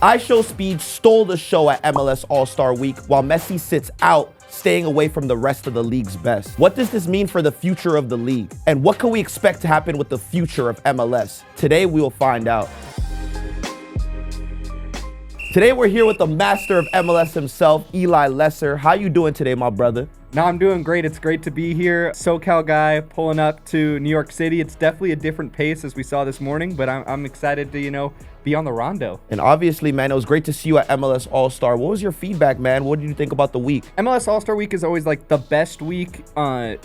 iShowSpeed stole the show at MLS All-Star Week while Messi sits out, staying away from the rest of the league's best. What does this mean for the future of the league? And what can we expect to happen with the future of MLS? Today, we will find out. Today, we're here with the master of MLS himself, Eli Lesser. How you doing today, my brother? No, I'm doing great. It's great to be here. SoCal guy pulling up to New York City. It's definitely a different pace as we saw this morning, but I'm excited to, be on the rondo. And obviously, man, it was great to see you at MLS All-Star. What was your feedback, man? What did you think about the week? MLS All-Star Week is always like the best week,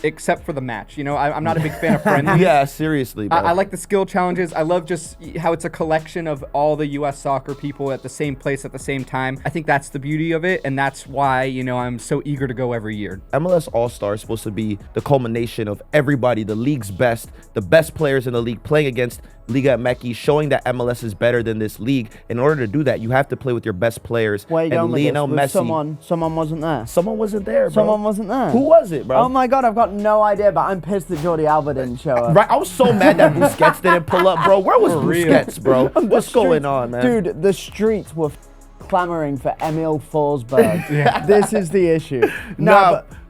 except for the match. I'm not a big fan of friendlies. Yeah, seriously, bro. I like the skill challenges. I love just how it's a collection of all the U.S. soccer people at the same place at the same time. I think that's the beauty of it, and that's why, I'm so eager to go every year. MLS All-Star is supposed to be the culmination of everybody, the league's best, the best players in the league playing against Liga MX, showing that MLS is better than this league. In order to do that, you have to play with your best players. Where you and going with Lionel this? Messi. Someone wasn't there. Someone wasn't there, bro. Someone wasn't there. Who was it, bro? Oh my God, I've got no idea, but I'm pissed that Jordi Alba didn't show up. Right, I was so mad that Busquets didn't pull up, bro. Where was Busquets, bro? What's going on, man? Dude, the streets were clamoring for Emil Forsberg. Yeah. This is the issue.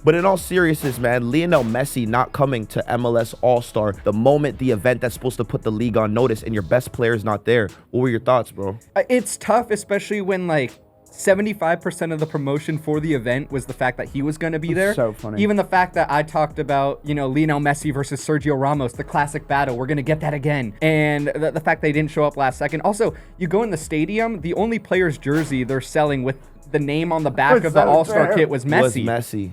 But in all seriousness, man, Lionel Messi not coming to MLS All-Star, the moment the event that's supposed to put the league on notice and your best player is not there. What were your thoughts, bro? It's tough, especially when 75% of the promotion for the event was the fact that he was going to be there. So funny. Even the fact that I talked about, Lionel Messi versus Sergio Ramos, the classic battle. We're going to get that again. And the fact they didn't show up last second. Also, you go in the stadium, the only player's jersey they're selling with the name on the back of the All-Star kit was Messi.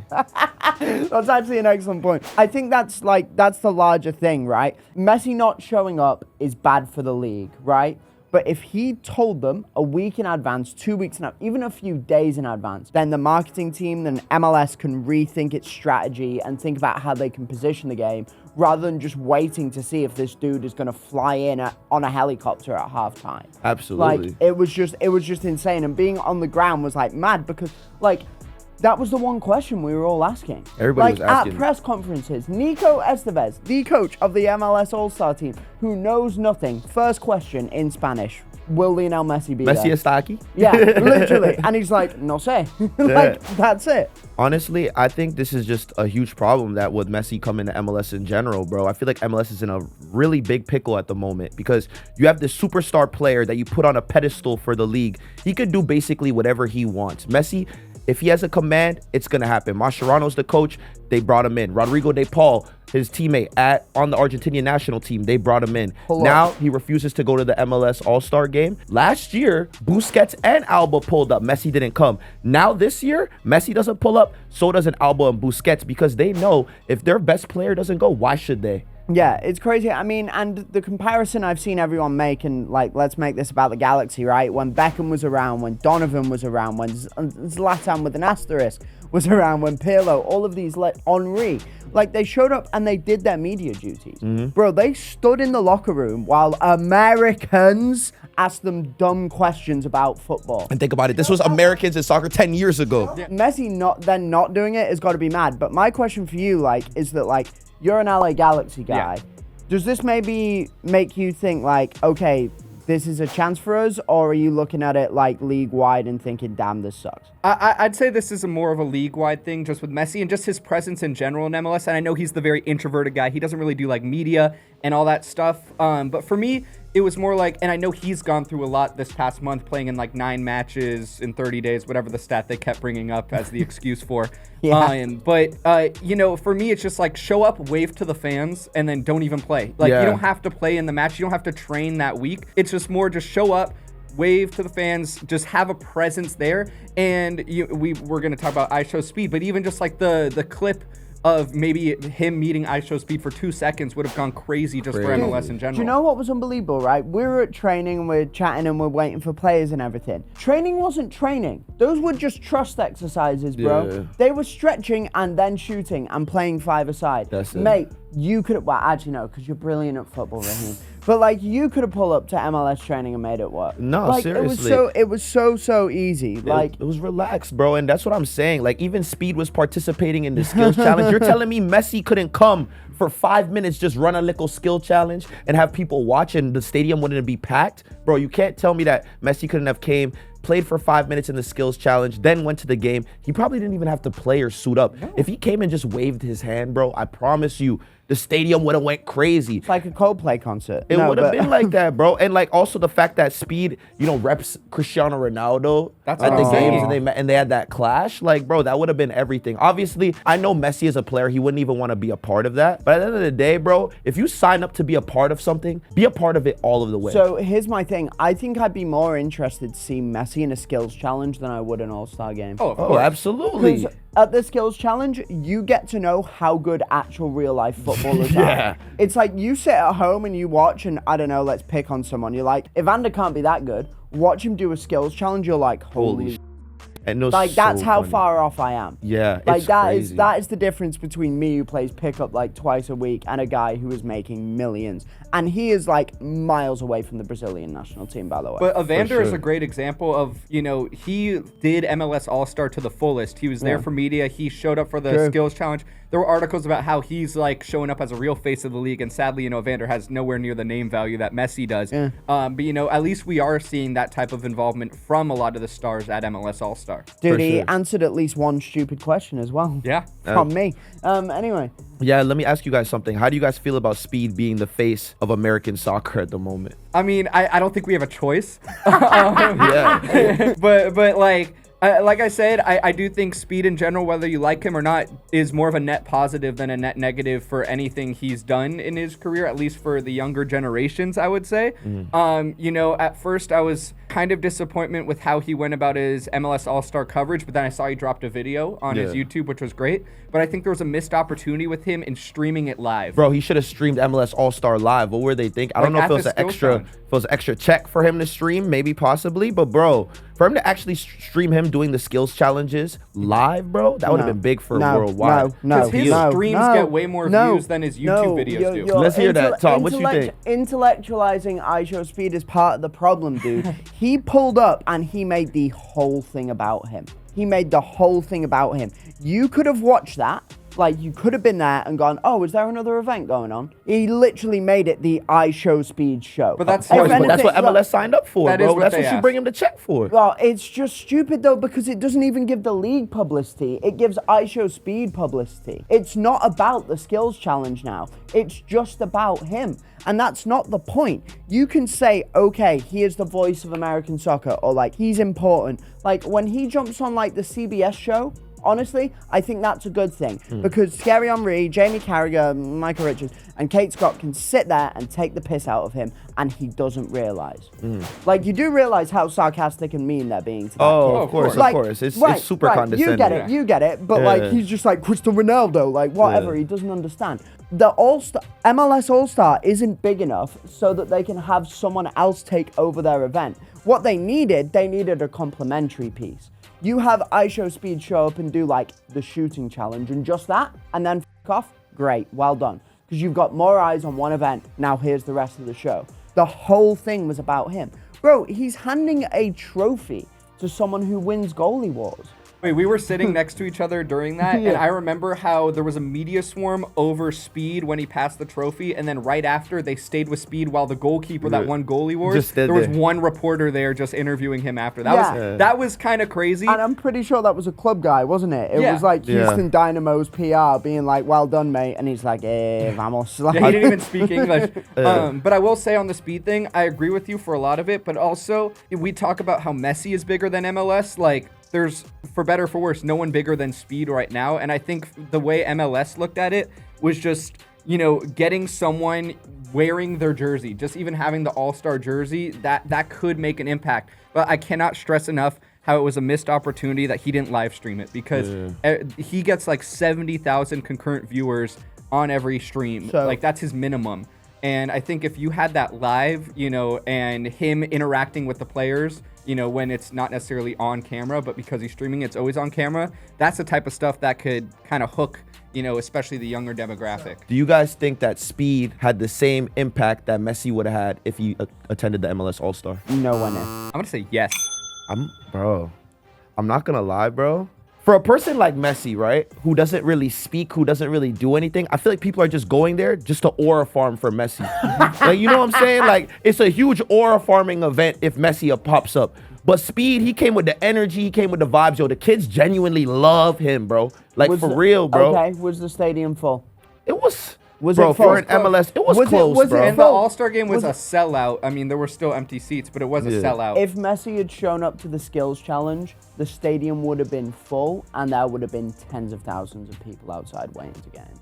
That's actually an excellent point. I think that's the larger thing, right? Messi not showing up is bad for the league, right? But if he told them a week in advance, 2 weeks in advance, even a few days in advance, then the marketing team, then MLS can rethink its strategy and think about how they can position the game rather than just waiting to see if this dude is going to fly in on a helicopter at halftime. Absolutely. It was just insane. And being on the ground was mad because that was the one question we were all asking. Everybody was asking. At press conferences, Nico Estevez, the coach of the MLS All-Star team, who knows nothing, first question in Spanish, will Lionel Messi be Messi there? está aquí? Yeah, literally. And he's like, no sé. That's it. Honestly, I think this is just a huge problem that with Messi coming to MLS in general, bro. I feel like MLS is in a really big pickle at the moment because you have this superstar player that you put on a pedestal for the league. He could do basically whatever he wants. Messi, if he has a command, it's going to happen. Mascherano's the coach. They brought him in. Rodrigo De Paul, his teammate on the Argentinian national team, they brought him in. Now he refuses to go to the MLS All-Star game. Last year, Busquets and Alba pulled up. Messi didn't come. Now this year, Messi doesn't pull up. So doesn't Alba and Busquets because they know if their best player doesn't go, why should they? Yeah, it's crazy. I mean, and the comparison I've seen everyone make, and let's make this about the Galaxy, right? When Beckham was around, when Donovan was around, when Zlatan with an asterisk was around, when Pirlo, all of these, Henry, they showed up and they did their media duties. Mm-hmm. Bro, they stood in the locker room while Americans asked them dumb questions about football. And think about it, this was Americans in soccer 10 years ago. Yeah. Messi not doing it has got to be mad. But my question for you, is that, you're an LA Galaxy guy. Yeah. Does this maybe make you think okay, this is a chance for us, or are you looking at it league-wide and thinking, damn, this sucks? I'd say this is more of a league-wide thing just with Messi and just his presence in general in MLS. And I know he's the very introverted guy. He doesn't really do media and all that stuff. But for me, it was more and I know he's gone through a lot this past month playing in 9 matches in 30 days, whatever the stat they kept bringing up as the excuse for. Yeah. For me, it's just show up, wave to the fans, and then don't even play. You don't have to play in the match. You don't have to train that week. It's just more just show up, wave to the fans, just have a presence there. And we're going to talk about iShowSpeed, but even just the clip of maybe him meeting iShowSpeed for 2 seconds would have gone crazy just for MLS in general. Do you know what was unbelievable, right? We were at training and we're chatting and we're waiting for players and everything. Training wasn't training. Those were just trust exercises, bro. Yeah. They were stretching and then shooting and playing five-a-side. That's it. Mate, you could, well, actually no, because you're brilliant at football, Raheem. But like, you could have pulled up to MLS training and made it work. No, like, seriously. It was so easy. Like, it was relaxed, bro. And that's what I'm saying. Like, even Speed was participating in the skills challenge. You're telling me Messi couldn't come for 5 minutes, just run a little skill challenge and have people watch and the stadium wouldn't be packed? Bro, you can't tell me that Messi couldn't have came, played for 5 minutes in the skills challenge, then went to the game. He probably didn't even have to play or suit up. No. If he came and just waved his hand, bro, I promise you, the stadium would have went crazy. It's like a Coldplay concert. It would have been like that, bro. And like also the fact that Speed, reps Cristiano Ronaldo at the games and they had that clash. Like, bro, that would have been everything. Obviously, I know Messi as a player, he wouldn't even want to be a part of that. But at the end of the day, bro, if you sign up to be a part of something, be a part of it all of the way. So here's my thing. I think I'd be more interested to see Messi in a skills challenge than I would an All-Star game. Oh, absolutely. At the skills challenge, you get to know how good actual real life footballers are. It's like you sit at home and you watch and, I don't know, let's pick on someone. You're like, Evander can't be that good. Watch him do a skills challenge. You're like, holy. And like, that's how far off I am. Yeah, like it's that crazy. that is the difference between me, who plays pickup like twice a week, and a guy who is making millions. And he is like miles away from the Brazilian national team, by the way. But Evander is a great example of, he did MLS All-Star to the fullest. He was there for media. He showed up for the skills challenge. There were articles about how he's like showing up as a real face of the league, and sadly, Evander has nowhere near the name value that Messi does. Yeah. But at least we are seeing that type of involvement from a lot of the stars at MLS All-Star. Dude, he answered at least one stupid question as well. Yeah. From me. Anyway. Yeah, let me ask you guys something. How do you guys feel about Speed being the face of American soccer at the moment? I mean, I don't think we have a choice. Yeah. But like I said, I do think Speed in general, whether you like him or not, is more of a net positive than a net negative for anything he's done in his career, at least for the younger generations, I would say. At first I was kind of disappointment with how he went about his MLS All-Star coverage, but then I saw he dropped a video on his YouTube, which was great. But I think there was a missed opportunity with him in streaming it live. Bro, he should have streamed MLS All-Star live. What were they thinking? I don't know if it was an extra check for him to stream, maybe possibly, but bro, for him to actually stream him doing the skills challenges live, bro, that would have been big for worldwide. Because his streams get way more views than his YouTube videos do. Let's hear that, Tom. What you think? Intellectualizing iShowSpeed is part of the problem, dude. He pulled up and he made the whole thing about him. You could have watched that. Like, you could have been there and gone, oh, is there another event going on? He literally made it the iShowSpeed show. But that's what MLS signed up for, bro. That's what you bring him to check for. Well, it's just stupid, though, because it doesn't even give the league publicity. It gives iShowSpeed publicity. It's not about the skills challenge now. It's just about him. And that's not the point. You can say, okay, he is the voice of American soccer, or like, he's important. Like, when he jumps on like the CBS show, honestly, I think that's a good thing because Thierry Henry, Jamie Carragher, Michael Richards, and Kate Scott can sit there and take the piss out of him, and he doesn't realize. Like, you do realize how sarcastic and mean they're being to that kid. Of course. It's super condescending. You get it. But like, he's just like Cristiano Ronaldo, like whatever. He doesn't understand. The MLS All-Star isn't big enough so that they can have someone else take over their event. What they needed a complimentary piece. You have iShowSpeed show up and do like the shooting challenge and just that, and then f*** off. Great, well done. Because you've got more eyes on one event. Now here's the rest of the show. The whole thing was about him. Bro, he's handing a trophy to someone who wins goalie wars. Wait, we were sitting next to each other during that, and I remember how there was a media swarm over Speed when he passed the trophy, and then right after, they stayed with Speed while the goalkeeper that won goalie wars, there was one reporter there just interviewing him after. That was kind of crazy. And I'm pretty sure that was a club guy, wasn't it? It was like Houston Dynamo's PR being like, well done, mate, and he's like, vamos. He didn't even speak English. But I will say on the Speed thing, I agree with you for a lot of it, but also, we talk about how Messi is bigger than MLS, like, there's, for better or for worse, no one bigger than Speed right now. And I think the way MLS looked at it was just, getting someone wearing their jersey, just even having the All-Star jersey, that could make an impact. But I cannot stress enough how it was a missed opportunity that he didn't live stream it, because he gets like 70,000 concurrent viewers on every stream. Like, that's his minimum. And I think if you had that live, and him interacting with the players, you know, when it's not necessarily on camera, but because he's streaming, it's always on camera. That's the type of stuff that could kind of hook, you know, especially the younger demographic. Do you guys think that speed had the same impact that Messi would have had if he attended the MLS All-Star? No one is. I'm gonna say yes. Bro, I'm not gonna lie, bro. For a person like Messi, right, who doesn't really speak, who doesn't really do anything, I feel like people are just going there just to aura farm for Messi. Like, you know what I'm saying? Like, it's a huge aura farming event if Messi pops up. But Speed, he came with the energy, he came with the vibes. Yo, the kids genuinely love him, bro. Like, real, bro. Okay, was the stadium full? It was... Was bro, it full? for an MLS, it was close, bro. And the All-Star game was a sellout. I mean, there were still empty seats, but it was a sellout. If Messi had shown up to the skills challenge, the stadium would have been full, and there would have been tens of thousands of people outside waiting to get in.